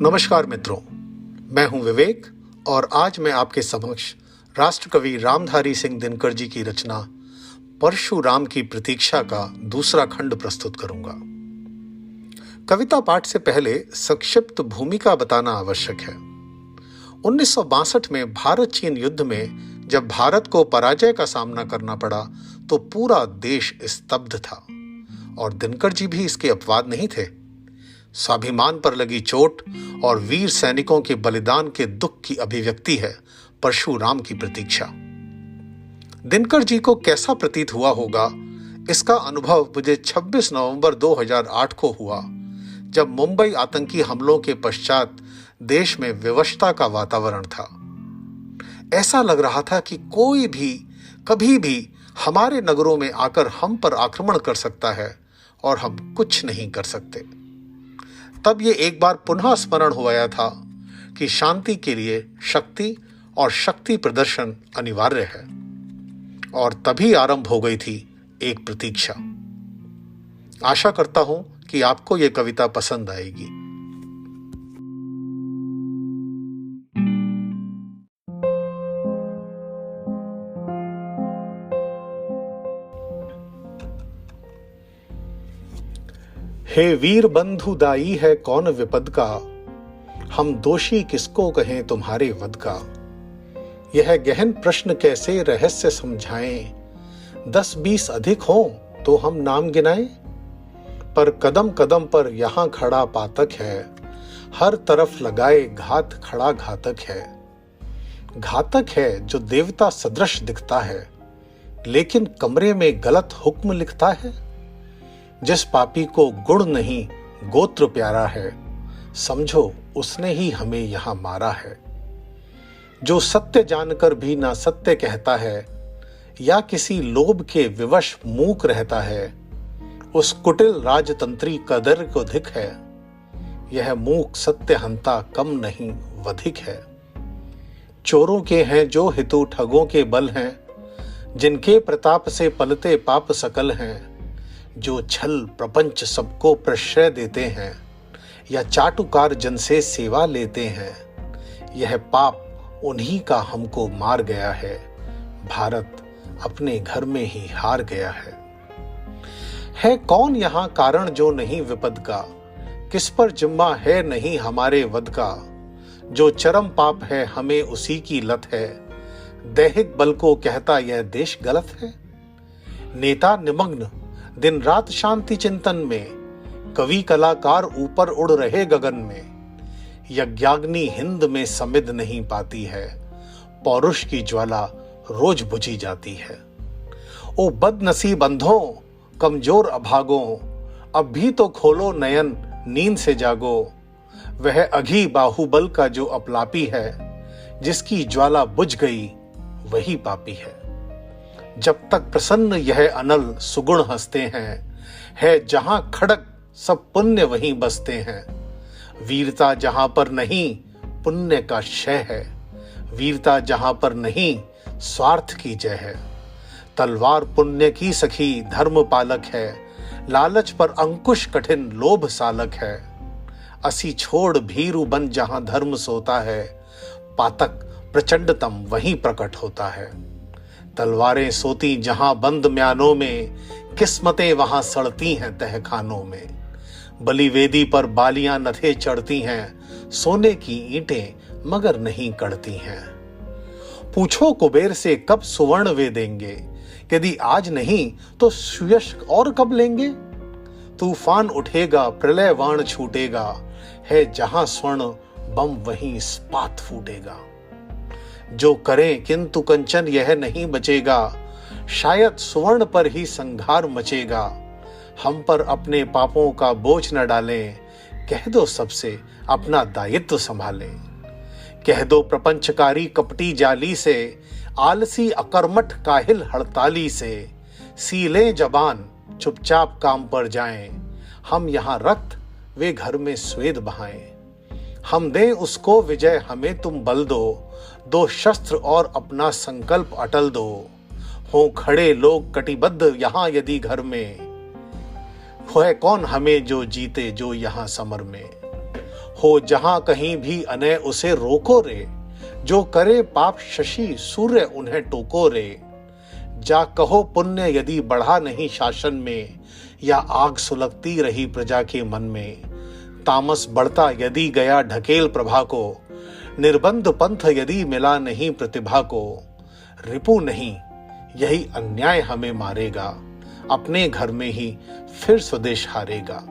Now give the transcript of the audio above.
नमस्कार मित्रों, मैं हूं विवेक और आज मैं आपके समक्ष राष्ट्रकवि रामधारी सिंह दिनकर जी की रचना परशुराम की प्रतीक्षा का दूसरा खंड प्रस्तुत करूंगा। कविता पाठ से पहले संक्षिप्त भूमिका बताना आवश्यक है। 1962 में भारत चीन युद्ध में जब भारत को पराजय का सामना करना पड़ा तो पूरा देश स्तब्ध था और दिनकर जी भी इसके अपवाद नहीं थे। स्वाभिमान पर लगी चोट और वीर सैनिकों के बलिदान के दुख की अभिव्यक्ति है परशुराम की प्रतीक्षा। दिनकर जी को कैसा प्रतीत हुआ होगा, इसका अनुभव मुझे 26 नवंबर 2008 को हुआ, जब मुंबई आतंकी हमलों के पश्चात देश में विवशता का वातावरण था। ऐसा लग रहा था कि कोई भी कभी भी हमारे नगरों में आकर हम पर आक्रमण कर सकता है और हम कुछ नहीं कर सकते। तब ये एक बार पुनः स्मरण हो आया था कि शांति के लिए शक्ति और शक्ति प्रदर्शन अनिवार्य है, और तभी आरंभ हो गई थी एक प्रतीक्षा। आशा करता हूं कि आपको यह कविता पसंद आएगी। हे वीर बंधु दाई है कौन विपद का, हम दोषी किसको कहें तुम्हारे वध का। यह गहन प्रश्न कैसे रहस्य समझाएं, 10-20 अधिक हो तो हम नाम गिनाएं। पर कदम कदम पर यहां खड़ा पातक है, हर तरफ लगाए घात खड़ा घातक है। घातक है जो देवता सदृश दिखता है, लेकिन कमरे में गलत हुक्म लिखता है। जिस पापी को गुण नहीं गोत्र प्यारा है, समझो उसने ही हमें यहां मारा है। जो सत्य जानकर भी ना सत्य कहता है, या किसी लोभ के विवश मूक रहता है, उस कुटिल राजतंत्री कदर को धिक है। यह मूक सत्य हंता कम नहीं वधिक है। चोरों के हैं जो हितु ठगों के बल हैं, जिनके प्रताप से पलते पाप सकल हैं। जो छल प्रपंच सबको प्रश्रय देते हैं, या चाटुकार जन से सेवा लेते हैं। यह पाप उन्हीं का हमको मार गया है, भारत अपने घर में ही हार गया है कौन यहाँ कारण जो नहीं विपद का, किस पर जिम्मा है नहीं हमारे वध का। जो चरम पाप है हमें उसी की लत है, दैहिक बल को कहता यह देश गलत है। नेता निमग्न दिन रात शांति चिंतन में, कवि कलाकार ऊपर उड़ रहे गगन में। यज्ञाग्नि हिंद में समिध नहीं पाती है, पौरुष की ज्वाला रोज बुझी जाती है। ओ बदनसीब अंधों कमजोर अभागों, अब भी तो खोलो नयन नींद से जागो। वह अघी बाहुबल का जो अपलापी है, जिसकी ज्वाला बुझ गई वही पापी है। जब तक प्रसन्न यह अनल सुगुण हंसते हैं, है जहां खड़क सब पुण्य वहीं बसते हैं। वीरता जहां पर नहीं पुण्य का क्षय है, वीरता जहां पर नहीं स्वार्थ की जय है। तलवार पुण्य की सखी धर्म पालक है, लालच पर अंकुश कठिन लोभ सालक है। असी छोड़ भीरु बन जहां धर्म सोता है, पातक प्रचंडतम वहीं प्रकट होता है। तलवारें सोती जहां बंद म्यानों में, किस्मतें वहां सड़ती हैं तहखानों में। बलिवेदी पर बालियां नथे चढ़ती हैं, सोने की ईंटें मगर नहीं कड़ती हैं। पूछो कुबेर से कब सुवर्ण वे देंगे, यदि आज नहीं तो सुयश और कब लेंगे। तूफान उठेगा प्रलय वाण छूटेगा, है जहां स्वर्ण बम वहीं इस्पात फूटेगा। जो करें किंतु कंचन यह नहीं बचेगा, शायद सुवर्ण पर ही संघार मचेगा। हम पर अपने पापों का बोझ न डालें, कह दो सबसे अपना दायित्व संभालें। कह दो प्रपंचकारी कपटी जाली से, आलसी अकर्मठ काहिल हड़ताली से। सीलें जबान चुपचाप काम पर जाएं, हम यहाँ रक्त वे घर में स्वेद बहाएं। हम दें उसको विजय हमें तुम बल दो शस्त्र और अपना संकल्प अटल दो। हो खड़े लोग कटिबद्ध यहाँ यदि घर में, है कौन हमें जो जीते जो यहाँ समर में। हो जहां कहीं भी अनय उसे रोको रे, जो करे पाप शशि सूर्य उन्हें टोको रे। जा कहो पुण्य यदि बढ़ा नहीं शासन में, या आग सुलगती रही प्रजा के मन में। तामस बढ़ता यदि गया ढकेल प्रभा को, निर्बंध पंथ यदि मिला नहीं प्रतिभा को। रिपु नहीं यही अन्याय हमें मारेगा, अपने घर में ही फिर स्वदेश हारेगा।